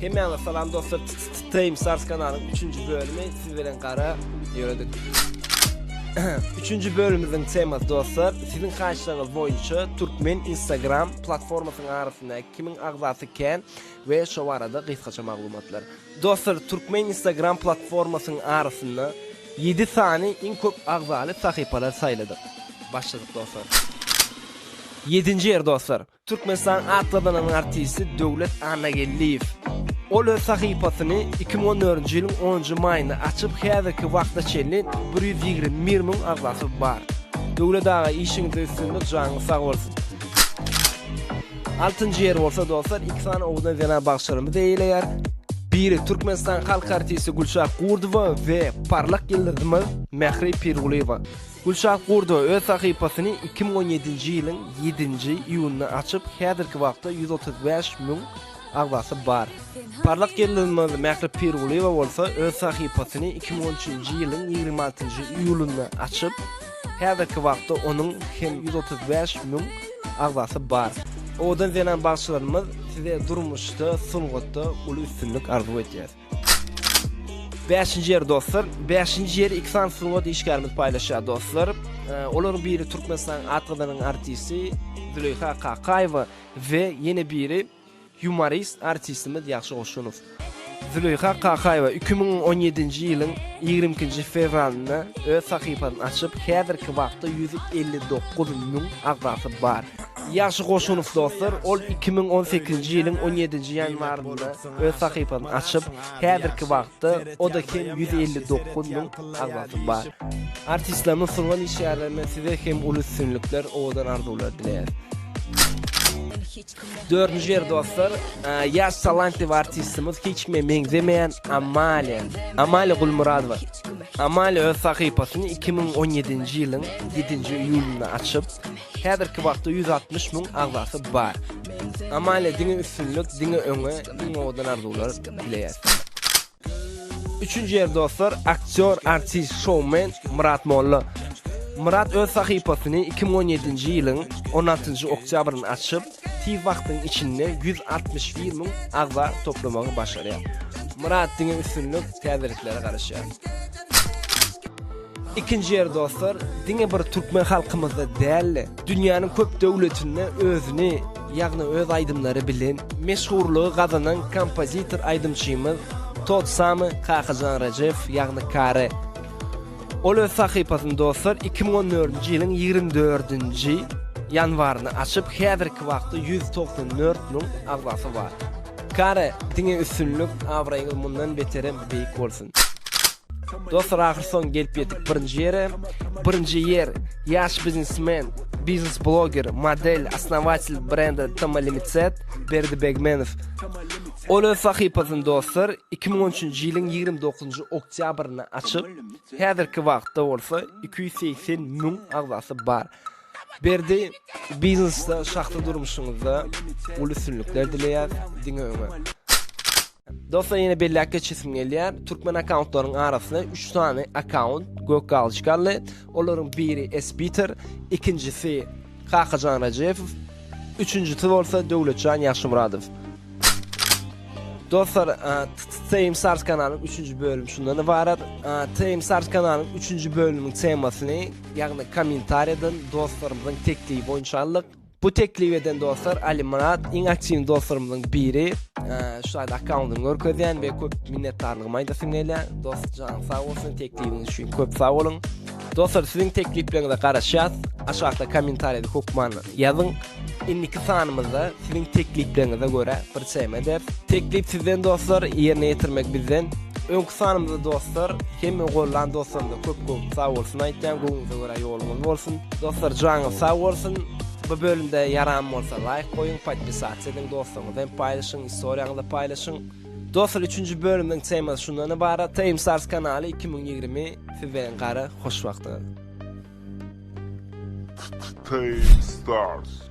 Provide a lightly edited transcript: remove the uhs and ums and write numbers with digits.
Hemen salam dostlar, Time Stars kanalının 3. bölümü sizlerin qara gördük. 3. bölümümüzün teması dostlar, sizin karşılarınız boyunca Türkmen Instagram platformasının arasında kimin ağzası eken ve şu arada kısaca maglumatlar. Dostlar, Türkmen Instagram platformasının arasında 7 tane en çok ağzalı sahipalar sayıldı. Başladık dostlar. 7. yer dostlar, Türkmenistan atlanan artisti Dövlet Anagelliyev. Ol sahifasını 2014 yılın 10 mayında açıp hazırki vaqtda çelin 120 min ağzası var. Dövlet ağa işinizde üstünde canı sağ olsun. 6. yer olsa dostlar, 2 tane oğudan yana bağışlarımız eyleyer. Biri Türkmenistan halk artisti Gulşah Gurdova ve parlak yıldızımız Mehri Pirguleva. Gulşah Gurdova öz sahifasını 2017 yılın 7. iyununda açıp hazırki vaqtda 135 min ağzası var. Parlak yıldızımız Mehri Pirguleva olsa öz sahifasını 2013 yılın 26. iyulunda açıp hazırki vaqtda onun hem 135 min ağzası var. Odan zenen bağışlarımız size durmuşta, sunğutta ulu üstünlük arzu edeceğiz. 5. yer dostlar. 5. yer İksan sunğut işgarımız paylaşıyor dostlar. Onların biri Türkmenistan atlanan artisti Züleyha Kakayeva ve yeni biri humorist artistimiz Yaxşı Oşunov. Züleyha Kakayeva 2017 yılın 22 fevralında öz sahifasını açıp hazırki vaqtda 159 min ağzası var. Yaxşı Oşunov dostlar, ol 2018 yılın 17 yanvarında öz sahifasını açıp hazırki vaqtda o da hem 159 min ağzası var. Artistlerin sungan işyerlerine size hem ulu üstünlükler odan arzular dileriz. 4. yer dostlar, yaş talantli artistimiz hiç benzemeyen Amalia Gulmuradova. Amalia öz sahifasını 2017 yılın 7. iyulunda açıp hazırki vaqtda 160 min ağzası var. Amalia dine üstünlük, dine öňe, dine odan arzular dileriz. 3. yer dostlar, aktör, artist, showman Murat Molla. Murat öz sahifasını 2017 yılın 16 oktyabrını açıp ti vaqtın içinde 161 min ağza toplamağı başarıyor. Murat dine üstünlük tezliklere karışıyor. 2. yer dostlar, dine bir Türkmen halkımızda değerli, dünyanın köp devletine özünü, yani öz aydımları bilen, meşhurluğu kazanan kompozitor aydımçımız Totsamy Kakazan Rajev, yani Kare. Ol sahifasını dostlar 2014 yılın 24. yanvarını açıp hazırki vaqtda 194 min ağzası var. Kare dine üstünlük avrayın bundan beterim beyik olsun. Dostlar, ahir son gelip yedik 1. yere. 1. yer yaş biznesmen, biznes blogger, model, основатель brenda Tamalimitsat Berdibegmenov. Ol sahifasını dostlar 2013 yılın 29 oktyabrını açıp hazırki vaqtda olsa 280 min ağzası var. Berdi biznesde şaxta durmuşunuzda ulu üstünlükler dileyer, dine öňe. Dostlar, yine belli akka çizim gelýär. Türkmen accountlaryň arasynda 3 tane account gökgal çıkarly. Olaryň biri Sbiter, ikincisi Kakajan Rajev, üçüncüsü bolsa Dövletcan Yaşymuradov. Dostlar, Time Stars kanalının 3. bölümü şundan ibaret. Time Stars kanalının 3. bölümünün temasyny, yani kommentariýadan dostlarymyzyň tekliği boýunça aldyk. Bu teklif eden dostlar Ali Murat, en aktiv dostlarımızın biri. Şu anda account'unu görkezýän ve köp minnetdarlygym aýdasyn gelýär. Dostcan sağ olsun, tekliğiniz üçin köp sağ olun. Dostlar, sizin tekliflerinize garaşýas. Aşağıda kommentariýada hukman ýazyň. İndiki sanymyzda sizin tekliflerinize göre bir çeýme eder. Teklif sizden dostlar, ýerine ýetirmek bizden. Öňkü sanymyzda dostlar, hem gollan dostlarymyza köp sağ olsun aýtýan, goňuňyza göre ýoluňyz bolsun. Dostlar, janyňyz sağ olsun. Bu bölümde yaram olsa like koyun, podpisat edin dostlarınızla paylaşın, istoriyanızla paylaşın. Dostlar, 3. bölümden teması şundan ibaret. Time Stars kanalı 2020 sizlerin qara hoş vaqtlar. Time Stars.